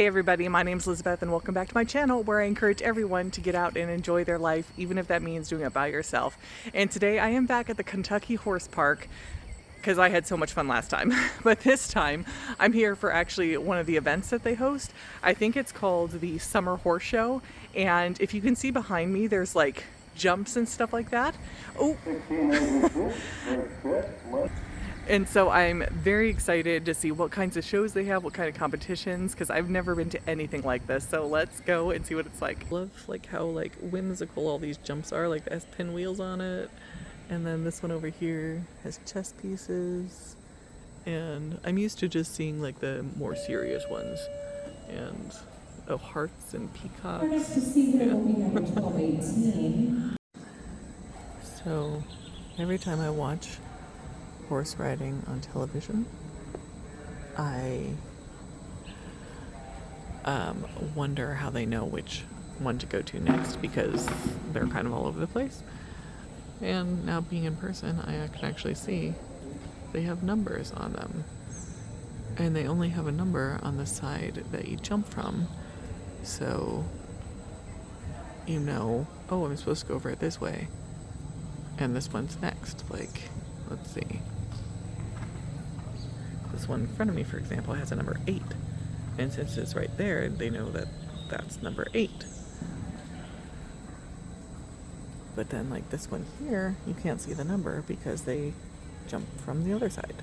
Hey everybody, my name is Elizabeth and welcome back to my channel where I encourage everyone to get out and enjoy their life, even if that means doing it by yourself. And today I am back at the Kentucky Horse Park because I had so much fun last time. But this time I'm here for actually one of the events that they host. I think it's called the Summer Horse Show. And if you can see behind me, there's like jumps and stuff like that. Oh. And so I'm very excited to see what kinds of shows they have, what kind of competitions, because I've never been to anything like this. So let's go and see what it's like. Love like how like whimsical all these jumps are, like it has pinwheels on it. And then this one over here has chess pieces. And I'm used to just seeing like the more serious ones. And hearts and peacocks. Our next receiver will be number 1218. So every time I watch horse riding on television, I wonder how they know which one to go to next because they're kind of all over the place. And now being in person, I can actually see they have numbers on them. And they only have a number on the side that you jump from. So you know, oh, I'm supposed to go over it this way. And this one's next. Like, let's see. This one in front of me, for example, has a number 8. And since it's right there, they know that that's number 8. But then, like this one here, you can't see the number because they jump from the other side.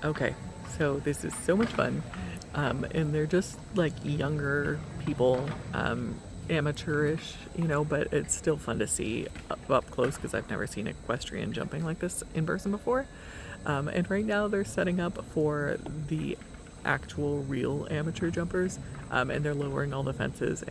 Okay, so this is so much fun. And they're just like younger people, amateurish, you know, but it's still fun to see up close because I've never seen equestrian jumping like this in person before. And right now they're setting up for the actual real amateur jumpers, and they're lowering all the fences.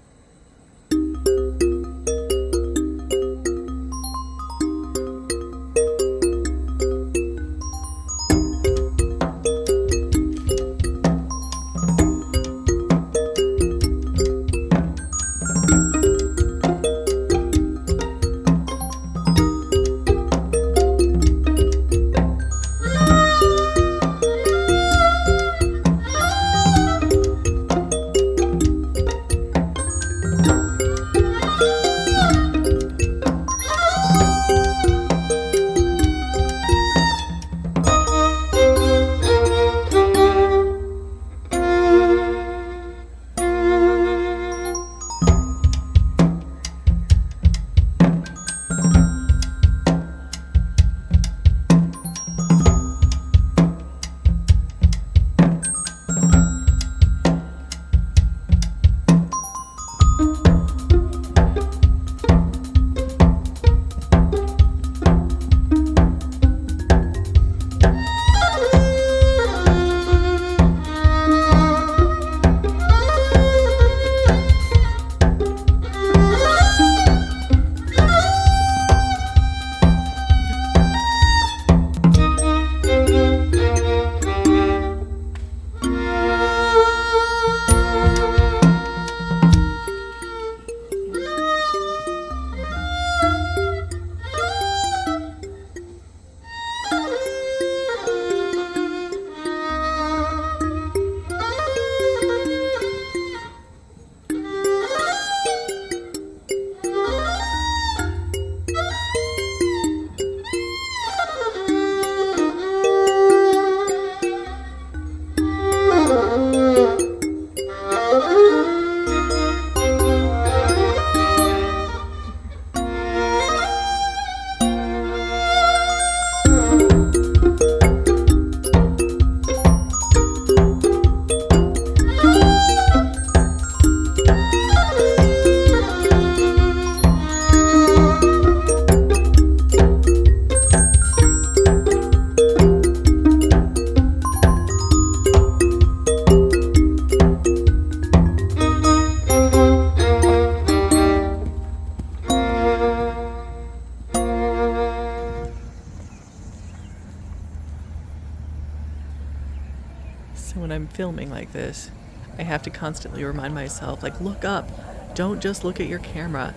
So when I'm filming like this, I have to constantly remind myself, like, look up. Don't just look at your camera.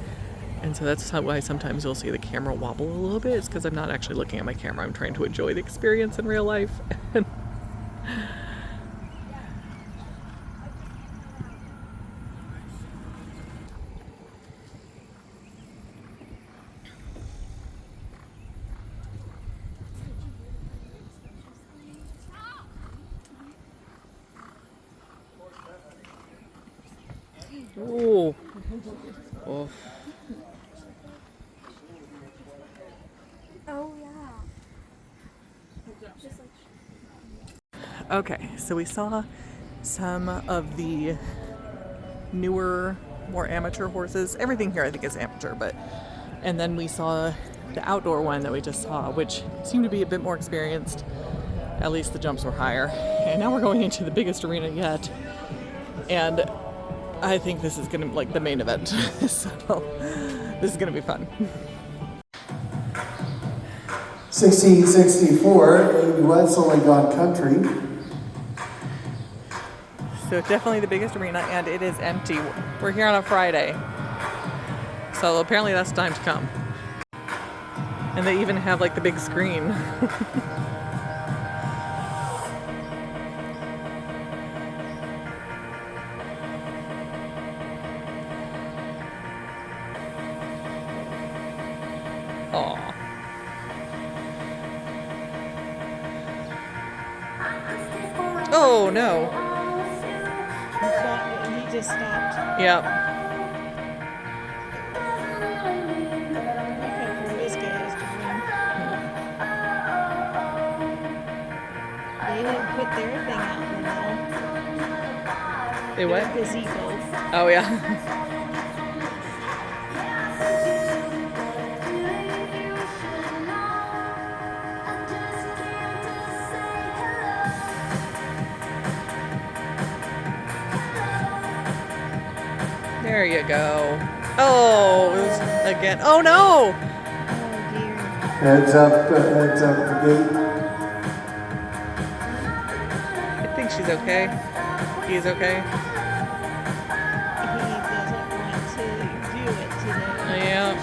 And so that's why sometimes you'll see the camera wobble a little bit. It's because I'm not actually looking at my camera. I'm trying to enjoy the experience in real life. Oh. Oh. Oh, yeah. Okay, so we saw some of the newer, more amateur horses. Everything here I think is amateur, and then we saw the outdoor one that we just saw, which seemed to be a bit more experienced. At least the jumps were higher. And now we're going into the biggest arena yet. And I think this is gonna like the main event. So this is gonna be fun. 1664, U.S. only gone country. So definitely the biggest arena, and it is empty. We're here on a Friday. So apparently that's the time to come. And they even have like the big screen. Aw. Oh no. He just stopped. Yep. Okay, this guy is doing. didn't put their thing out in the middle. They what? Their gazebo. Oh yeah. There you go. Oh, again. Oh no! Oh dear. Heads up the gate. I think she's okay. He's okay. He doesn't want to do it today. Yeah.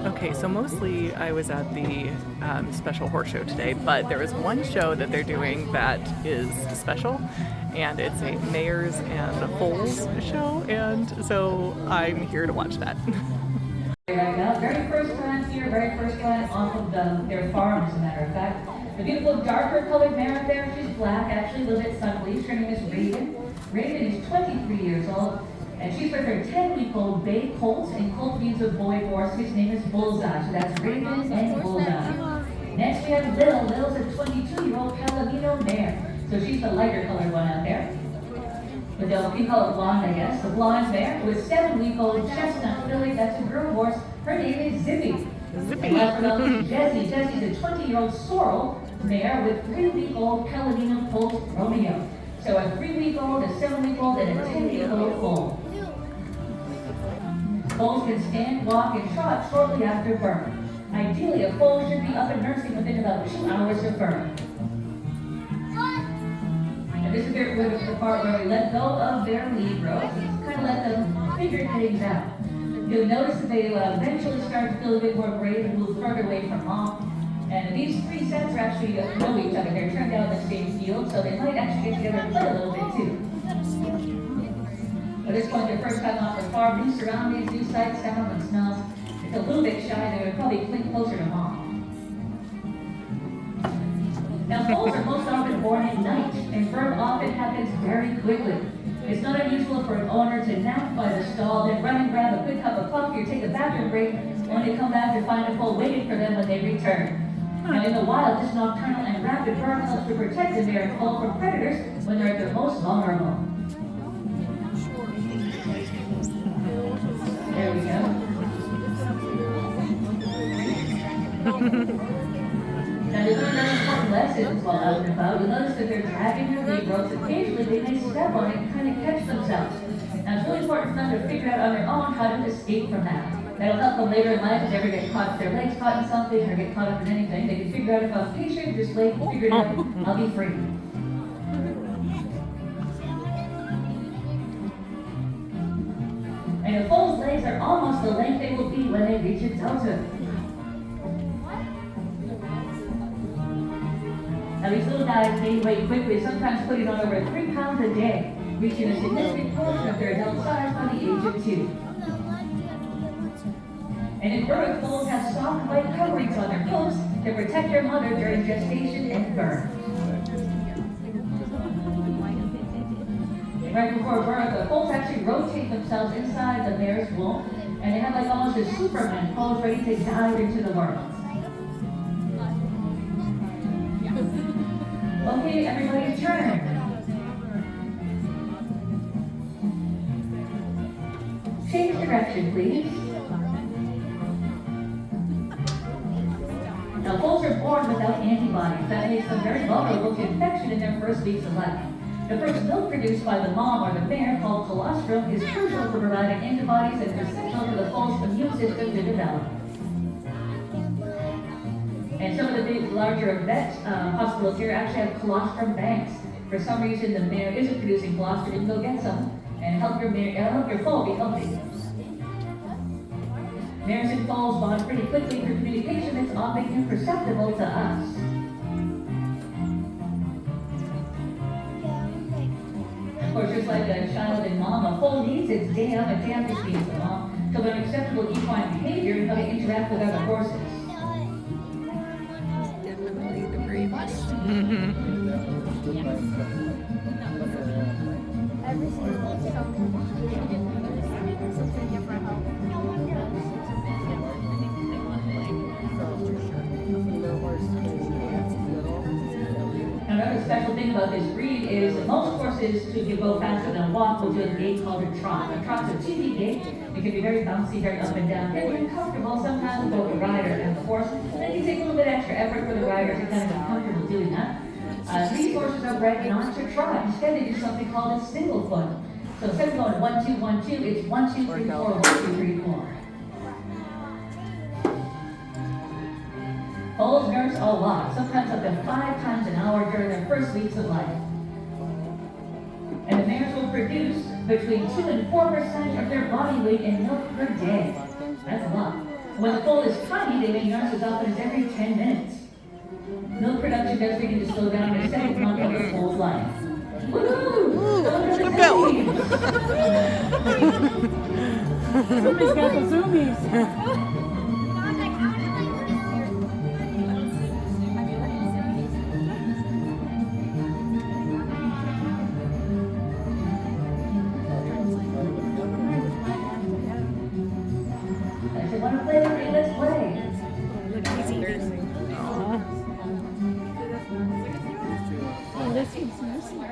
Okay, so mostly I was at the special horse show today, but there is one show that they're doing that is special, and it's a mares and foals show, and so I'm here to watch that. Right now, very first one here, very first one off of their farm, as a matter of fact. The beautiful darker colored mare up there, she's black, actually, a little bit sun-bleached. Her name is Raven. Raven is 23 years old, and she's with her 10-week-old bay colt, and colt means a boy horse. His name is Bullseye, so that's Raven and Bullseye. Next we have Lil. Lil's a 22-year-old Palomino mare, so she's the lighter colored one out there. But we call it blonde, I guess. The blonde mare with 7-week-old chestnut filly, that's a girl horse. Her name is Zippy. Zippy. And last but not least, Jessie. Jessie's a 20-year-old sorrel mare with 3-week-old Palomino colt Romeo. So a 3-week-old, a 7-week-old, and a 10-week-old foal. Foals can stand, walk, and trot shortly after birth. Ideally, a foal should be up and nursing within about 2 hours of birth. And this is the part where we let go of their lead rope, kind of let them figure things out. You'll notice that they eventually start to feel a bit more brave and move further away from mom. And these 3 sets are actually know each other. They're turned out in the same field, so they might actually get together and play a little bit too. At this point, their first time off the farm, new surroundings, new sights, sounds, and smells. It's a little bit shy. They would probably cling closer to mom. Now, foals are most often born at night, and birth often happens very quickly. It's not unusual for an owner to nap by the stall, then run and grab a quick cup of coffee or take a bathroom break, only to come back to find a foal waiting for them when they return. Now, in the wild, this nocturnal and rapid birth helps to protect the mare and foal from predators when they're at their most vulnerable. There we go. Now, to learn very important lessons while out and about, you'll notice that they're dragging their lead ropes. Occasionally, they may step on it and kind of catch themselves. Now, it's really important for them to figure out on their own how to escape from that. That'll help them later in life if they ever get caught, if their legs caught in something or get caught up in anything. They can figure out if I'm patient, this leg, figure it out, I'll be free. And a foal's legs are almost the length they will be when they reach adulthood. Now these little guys gain weight quickly, sometimes putting on over 3 pounds a day, reaching a significant portion of their adult size by the age of 2. And invertebrate foals have soft white coverings on their hooves to protect their mother during gestation and birth. Right before birth, the foals actually rotate themselves inside the mare's womb, and they have like almost a Superman pose ready to dive into the world. Okay, everybody's turn. Change direction, please. Now, foals are born without antibodies. That makes them very vulnerable to infection in their first weeks of life. The first milk produced by the mom or the mare, called colostrum, is crucial for providing antibodies and essential for the foal's immune system to develop. And some of the big, larger vet hospitals here actually have colostrum banks. For some reason, the mare isn't producing colostrum. You can go get some and help your foal be healthy. Mares and foals bond pretty quickly through communication that's often imperceptible to us. Of course, just like a child and mom, a foal needs its dam, a dam just needs the mom, to learn acceptable equine behavior and how to interact with other horses. Definitely the bravest. Every single Another special thing about this breed is that most horses, to go faster than a walk, will do a gait called a trot. A trot's a 2D gait. It can be very bouncy, very up and down, very uncomfortable sometimes for the rider and the horse. And it can take a little bit extra effort for the rider to kind of get comfortable doing that. These horses are bred not to trot. Instead, they do something called a single foot. So instead of going 1, 2, 1, 2, it's 1, 2, 3, 4, 1, 2, 3, 4. Foals nurse a lot, sometimes up to 5 times an hour during their first weeks of life. And the mares will produce between 2 and 4% of their body weight in milk per day. That's a lot. When the foal is tiny, they may nurse as often as every 10 minutes. Milk production does begin to slow down in the second month of the foal's life. Woohoo! Let's go! Somebody's got the zoomies. If you want to play with me, let's play. Oh, this one's nursing.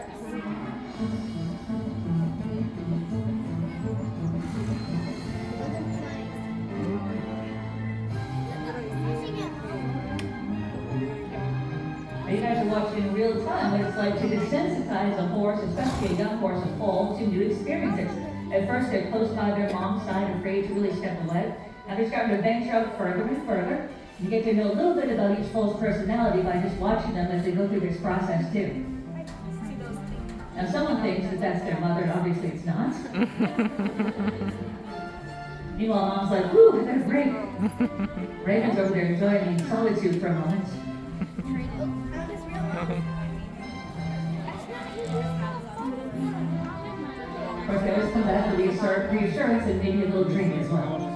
You guys are watching in real time what it's like to desensitize a horse, especially a young horse, a foal, to new experiences. At first, they're close by their mom's side, afraid to really step away. Now they're starting to venture out further and further. You get to know a little bit about each foal's personality by just watching them as they go through this process too. Now someone thinks that that's their mother, obviously it's not. Meanwhile, mom's like, whew, I got a break. Raven's over there enjoying solitude for a moment. Of course, they always come back for reassurance and maybe a little drink as well.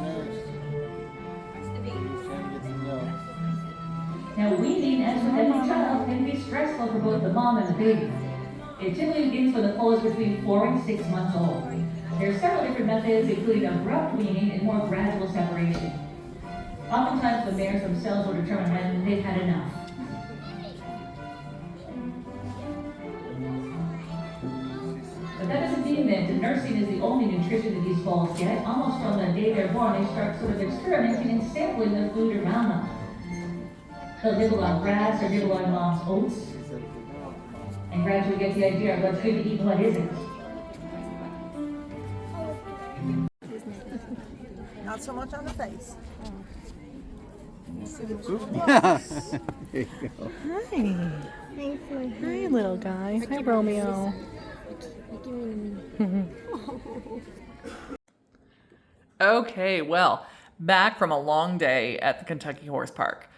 Now, weaning, as with any child, can be stressful for both the mom and the baby. It typically begins when the foal is between 4 and 6 months old. There are several different methods, including abrupt weaning and more gradual separation. Oftentimes, the mares themselves will determine when they've had enough. But that doesn't mean that nursing is the only nutrition that these foals get. Almost from the day they're born, they start sort of experimenting and sampling the food around them. They'll nibble on grass or nibble on mom's oats, and gradually get the idea of what's good to eat and what isn't. not so much on the face. Hi. Hi, little guy. Hi, Romeo. Okay, well, back from a long day at the Kentucky Horse Park.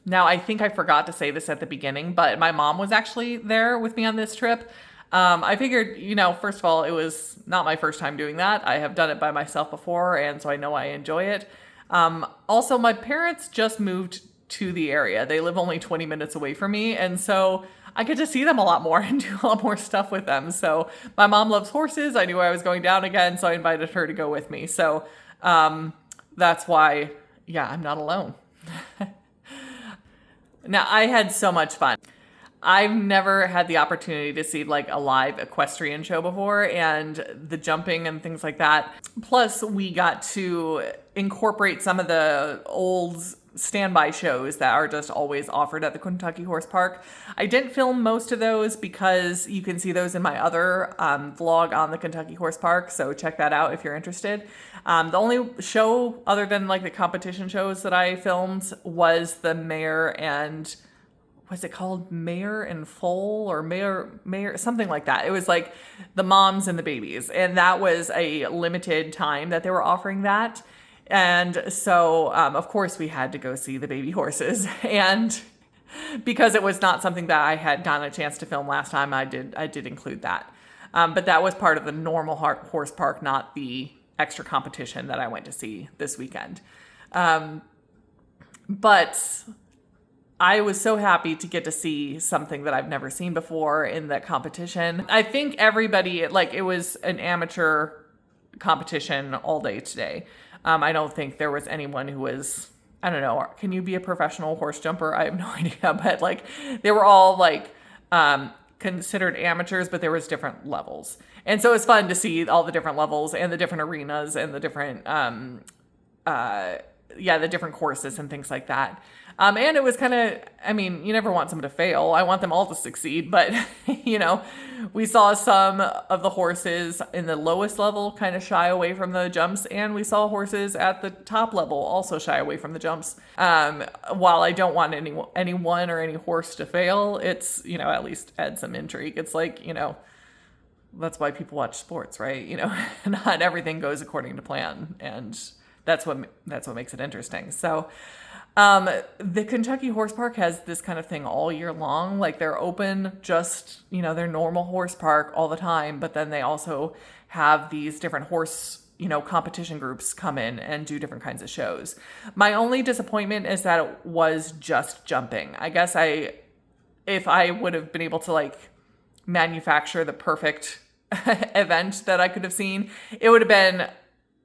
Now, I think I forgot to say this at the beginning, but my mom was actually there with me on this trip. I figured, first of all, it was not my first time doing that. I have done it by myself before, and so I know I enjoy it. Also, my parents just moved to the area. They live only 20 minutes away from me, and so I get to see them a lot more and do a lot more stuff with them. So my mom loves horses. I knew I was going down again, so I invited her to go with me. So that's why, I'm not alone. Now, I had so much fun. I've never had the opportunity to see like a live equestrian show before, and the jumping and things like that. Plus, we got to incorporate some of the old standby shows that are just always offered at the Kentucky Horse Park. I didn't film most of those because you can see those in my other vlog on the Kentucky Horse Park, so check that out if you're interested. The only show other than like the competition shows that I filmed was the Mare and, was it called Mare and Foal or Mare, something like that. It was like the moms and the babies, and that was a limited time that they were offering that. And so, of course, we had to go see the baby horses. And because it was not something that I had gotten a chance to film last time, I did include that. But that was part of the normal horse park, not the extra competition that I went to see this weekend. But I was so happy to get to see something that I've never seen before in that competition. I think everybody, like, it was an amateur competition all day today. I don't think there was anyone who was, I don't know, can you be a professional horse jumper? I have no idea, but like they were all like considered amateurs, but there was different levels. And so it's fun to see all the different levels and the different arenas and the different, the different courses and things like that. And it was kind of, I mean, you never want someone to fail. I want them all to succeed. But, we saw some of the horses in the lowest level kind of shy away from the jumps. And we saw horses at the top level also shy away from the jumps. While I don't want anyone or any horse to fail, it's, at least add some intrigue. It's like, that's why people watch sports, right? Not everything goes according to plan. And that's what makes it interesting. So, the Kentucky Horse Park has this kind of thing all year long. Like they're open just, their normal horse park all the time, but then they also have these different horse, competition groups come in and do different kinds of shows. My only disappointment is that it was just jumping. I guess if I would have been able to like manufacture the perfect event that I could have seen, it would have been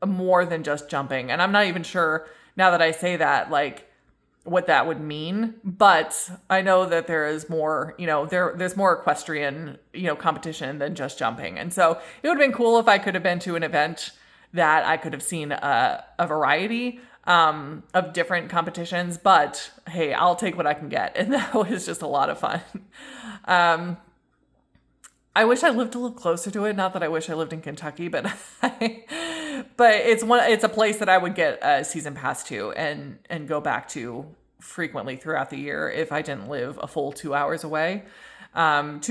more than just jumping. And I'm not even sure now that I say that, like, what that would mean, but I know that there is more, there's more equestrian, competition than just jumping. And so it would have been cool if I could have been to an event that I could have seen a variety of different competitions, but hey, I'll take what I can get. And that was just a lot of fun. I wish I lived a little closer to it. Not that I wish I lived in Kentucky, but it's a place that I would get a season pass to and go back to frequently throughout the year if I didn't live a full 2 hours away. 2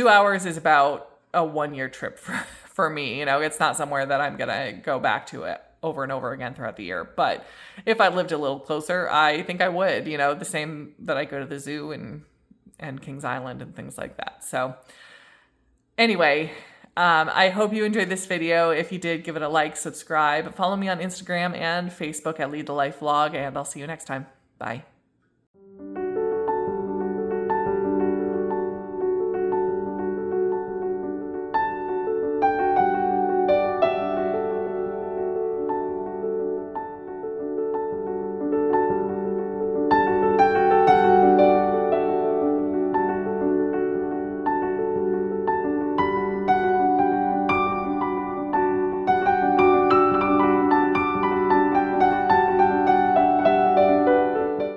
hours is about a 1 year trip for me. It's not somewhere that I'm gonna go back to it over and over again throughout the year. But if I lived a little closer, I think I would. The same that I go to the zoo and Kings Island and things like that. So. Anyway, I hope you enjoyed this video. If you did, give it a like, subscribe, follow me on Instagram and Facebook at Lead the Life Vlog, and I'll see you next time. Bye.